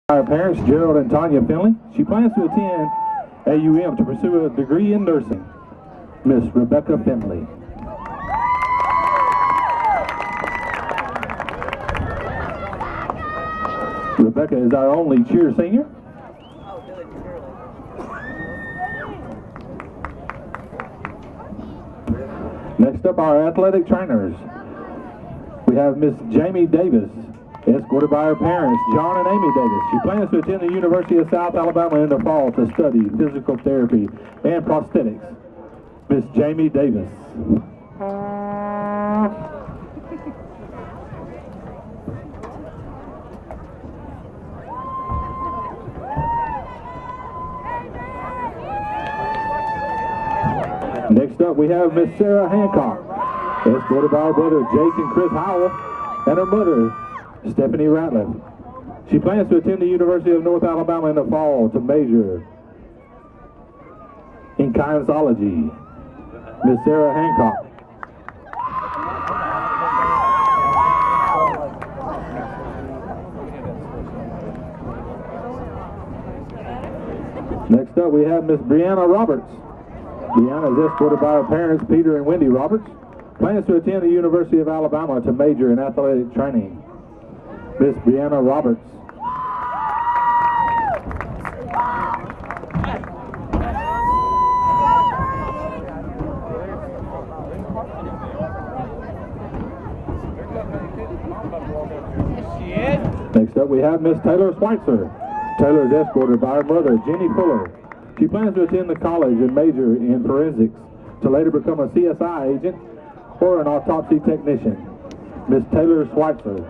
Our parents, Gerald and Tanya Finley. She plans to attend AUM to pursue a degree in nursing. Miss Rebecca Finley. Rebecca is our only cheer senior. Next up, our athletic trainers. We have Miss Jamie Davis, escorted by her parents, John and Amy Davis. She plans to attend the University of South Alabama in the fall to study physical therapy and prosthetics. Miss Jamie Davis. Next up, we have Miss Sarah Hancock, escorted by her brother Jake and Chris Howell and her mother, Stephanie Ratliff. She plans to attend the University of North Alabama in the fall to major in kinesiology. Miss Sarah Hancock. Next up, we have Miss Rianna Roberts. Rianna is escorted by her parents, Peter and Wendy Roberts. Plans to attend the University of Alabama to major in athletic training. Miss Brianna Roberts. Next up, we have Miss Taylor Schweitzer. Taylor is escorted by her mother, Jenny Fuller. She plans to attend the college and major in forensics to later become a CSI agent or an autopsy technician. Miss Taylor Schweitzer.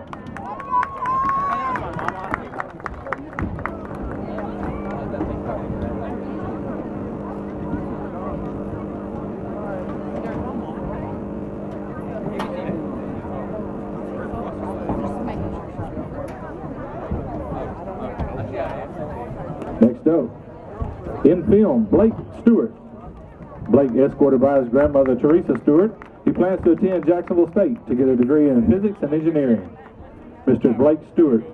Next up, in film, Blake Stewart. Blake, escorted by his grandmother, Teresa Stewart. He plans to attend Jacksonville State to get a degree in physics and engineering. Mr. Blake Stewart.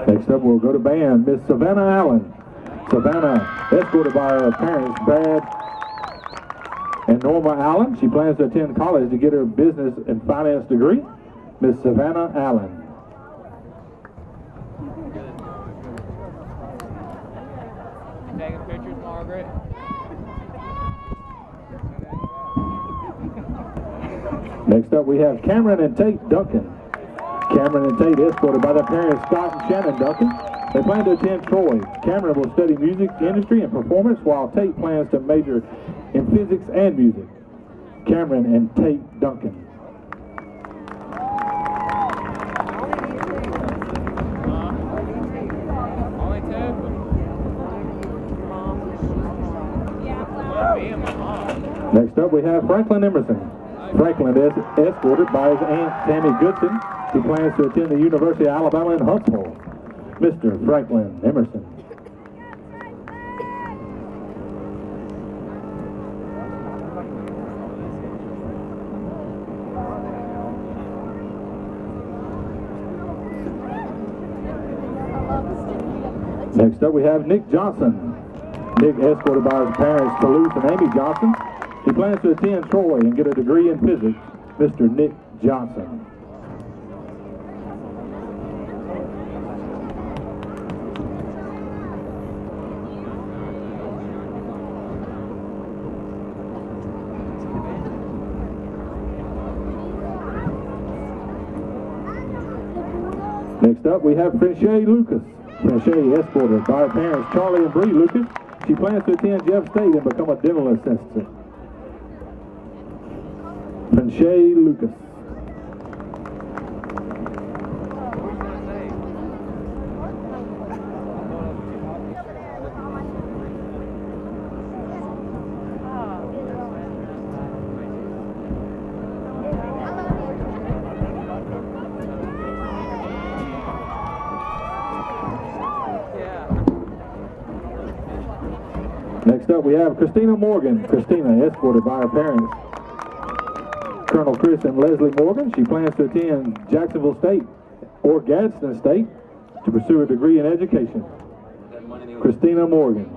Next up, we'll go to band, Miss Savannah Alan. Savannah, escorted by her parents, Brad and Norma Allen. She plans to attend college to get her business and finance degree. Miss Savannah Allen. Taking pictures, Margaret? Next up, we have Cameron and Tate Duncan. Cameron and Tate, escorted by their parents, Scott and Shannon Duncan. They plan to attend Troy. Cameron will study music industry and performance, while Tate plans to major in physics and music. Cameron and Tate Duncan. Only two? Me and my mom. Next up, we have Franklin Emerson. Franklin is escorted by his aunt, Tammy Goodson. He plans to attend the University of Alabama in Huntsville. Mr. Franklin Emerson. Next up, we have Nick Johnson. Nick, escorted by his parents, Toulouse and Amy Johnson. He plans to attend Troy and get a degree in physics. Mr. Nick Johnson. Next up, we have Frenchie Lucas. Frenchie, escorted by her parents, Charlie and Bree Lucas. She plans to attend Jeff State and become a dental assistant. Frenchie Lucas. Next up, we have Christina Morgan. Christina, escorted by her parents, Colonel Chris and Leslie Morgan. She plans to attend Jacksonville State or Gadsden State to pursue a degree in education. Christina Morgan.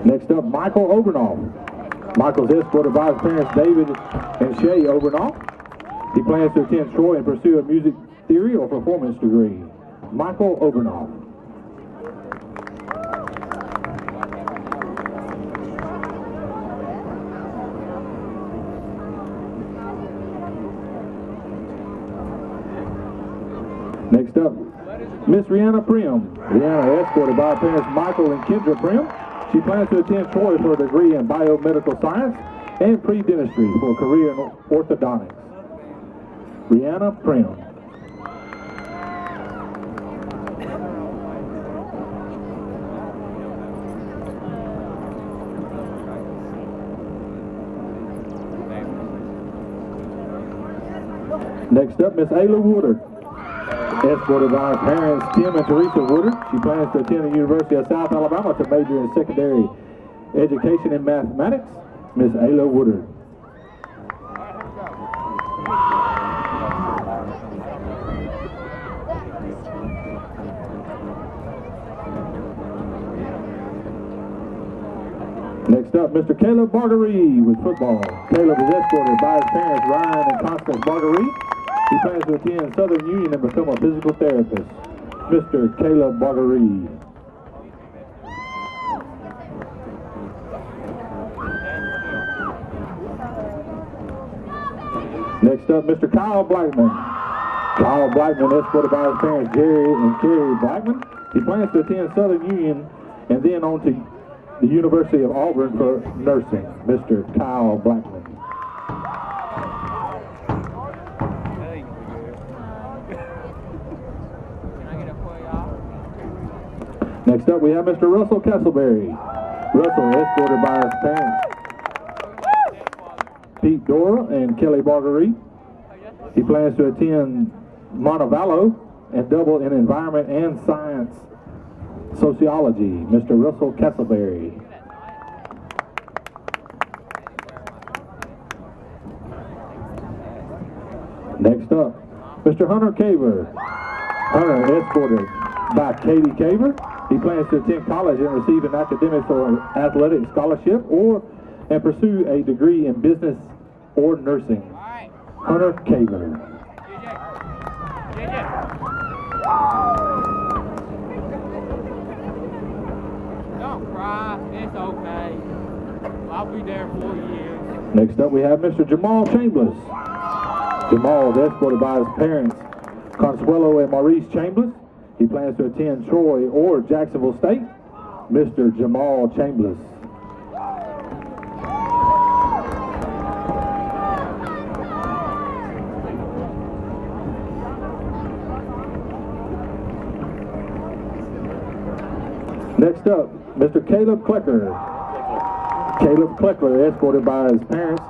Next up, Michael Obernoff. Michael's escorted by his parents, David and Shay Obernoff. He plans to attend Troy and pursue a music theory or performance degree. Michael Obernoff. Next up, Miss Rianna Prim. Rianna, escorted by her parents, Michael and Kendra Prim. She plans to attend Troy for a degree in biomedical science and pre-dentistry for a career in orthodontics. Rianna Prim. Next up, Miss Ailin Woodard. Escorted by her parents, Tim and Teresa Woodard. She plans to attend the University of South Alabama to major in secondary education and mathematics. Miss Ailin Woodard. Next up, Mr. Caleb Bargery with football. Caleb is escorted by his parents, Ryan and Constance Bargery. He plans to attend Southern Union and become a physical therapist. Mr. Caleb Bargery. Next up, Mr. Kyle Blackman. Kyle Blackman, escorted by his parents, Jerry and Carrie Blackman. He plans to attend Southern Union and then on to the University of Auburn for nursing. Mr. Kyle Blackman. Next up, we have Mr. Russell Castleberry. Russell, escorted by his parents, Pete Dora and Kelly Bargery. He plans to attend Montevallo and double in environment and science sociology. Mr. Russell Castleberry. Next up, Mr. Hunter Caver. Hunter, escorted by Katie Caver. He plans to attend college and receive an academic or athletic scholarship and pursue a degree in business or nursing. Hunter Caver. Don't cry, it's okay. I'll be there for you. Next up, we have Mr. Jamal Chambers. Jamal is escorted by his parents, Consuelo and Maurice Chambers. He plans to attend Troy or Jacksonville State. Mr. Jamal Chambers. Next up, Mr. Caleb Klecker. Caleb Klecker, escorted by his parents,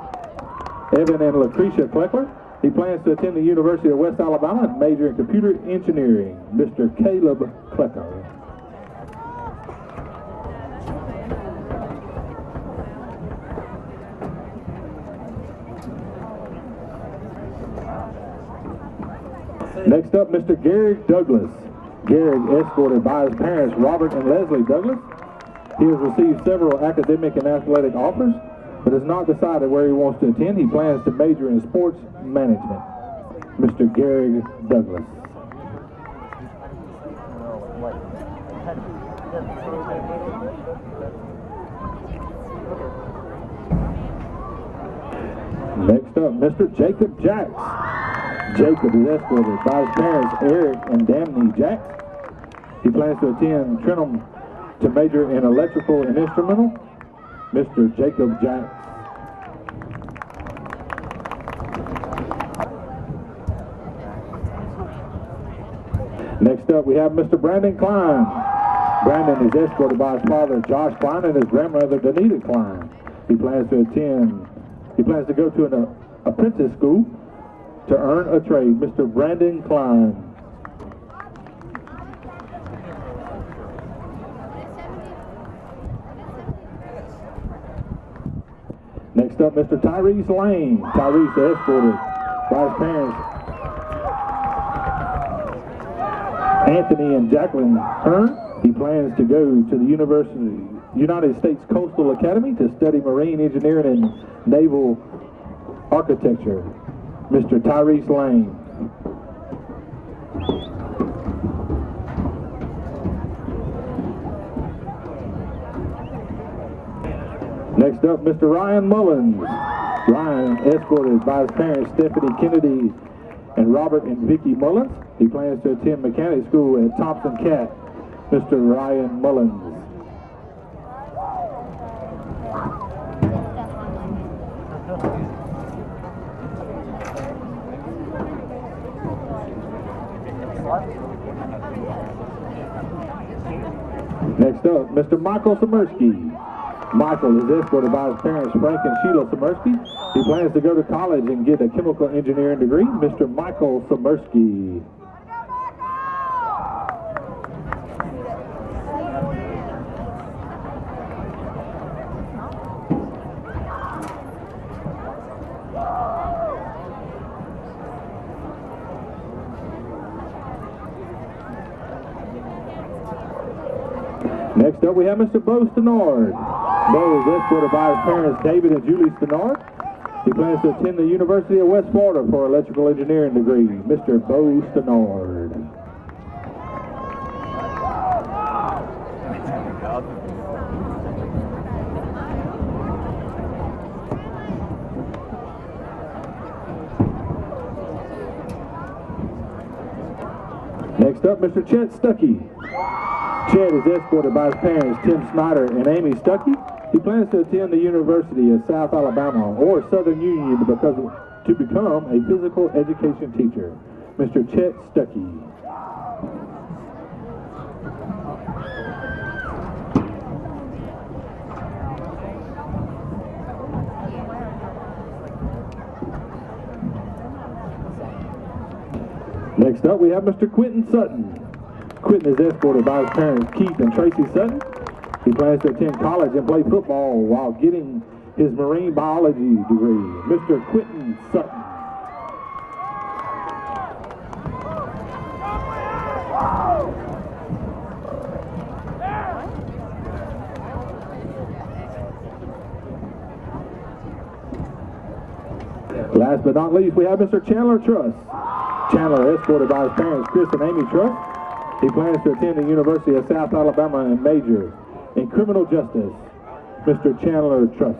Evan and Lucretia Klecker. He plans to attend the University of West Alabama and major in computer engineering. Mr. Caleb Klecker. Next up, Mr. Garrick Douglas. Garrick, escorted by his parents, Robert and Leslie Douglas. He has received several academic and athletic offers, but has not decided where he wants to attend. He plans to major in sports management. Mr. Garrick Douglas. Next up, Mr. Jacob Jacks. Jacob is escorted by his parents, Eric and Damney Jacks. He plans to attend Trenton to major in electrical and instrumental. Mr. Jacob Jacks. Next up, we have Mr. Brandon Klein. Brandon is escorted by his father, Josh Klein, and his grandmother, Danita Klein. He plans to go to an apprentice school to earn a trade. Mr. Brandon Klein. Next up, Mr. Tyrie Lane. Tyrie is escorted by his parents, Anthony and Jacqueline Hearn. He plans to go to the United States Coastal Academy to study marine engineering and naval architecture. Mr. Tyrie Lane. Next up, Mr. Ryan Mullins. Ryan, escorted by his parents, Stephanie Kennedy and Robert and Vicky Mullins. He plans to attend mechanic school at Thompson Cat. Mr. Ryan Mullins. Next up, Mr. Michael Samersky. Michael is escorted by his parents, Frank and Sheila Samersky. He plans to go to college and get a chemical engineering degree. Mr. Michael Samersky. Next up, we have Mr. Bo Stenard. Bo is escorted by his parents, David and Julie Stenard. He plans to attend the University of West Florida for electrical engineering degree. Mr. Bo Stenard. Next up, Mr. Chet Stuckey. Chet is escorted by his parents, Tim Snyder and Amy Stuckey. He plans to attend the University of South Alabama or Southern Union to become a physical education teacher. Mr. Chet Stuckey. Next up, we have Mr. Quinton Sutton. Quinton is escorted by his parents, Keith and Tracy Sutton. He plans to attend college and play football while getting his marine biology degree. Mr. Quinton Sutton. Last but not least, we have Mr. Chandler Truss. Chandler, escorted by his parents, Chris and Amy Truss. He plans to attend the University of South Alabama and major in criminal justice. Mr. Chandler Truss.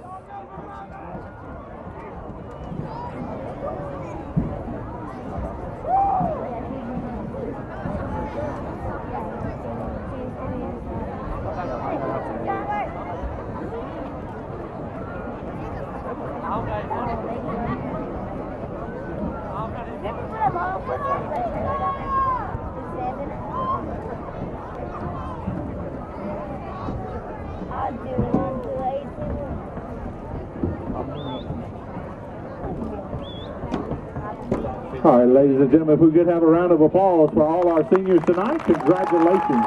All right, ladies and gentlemen, if we could have a round of applause for all our seniors tonight. Congratulations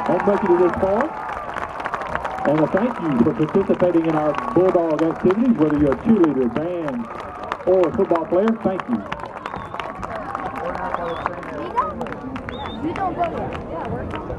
on making it this far. And a thank you for participating in our Bulldog activities, whether you're a cheerleader, band, or a football player. Thank you. You don't go yet. Yeah, we're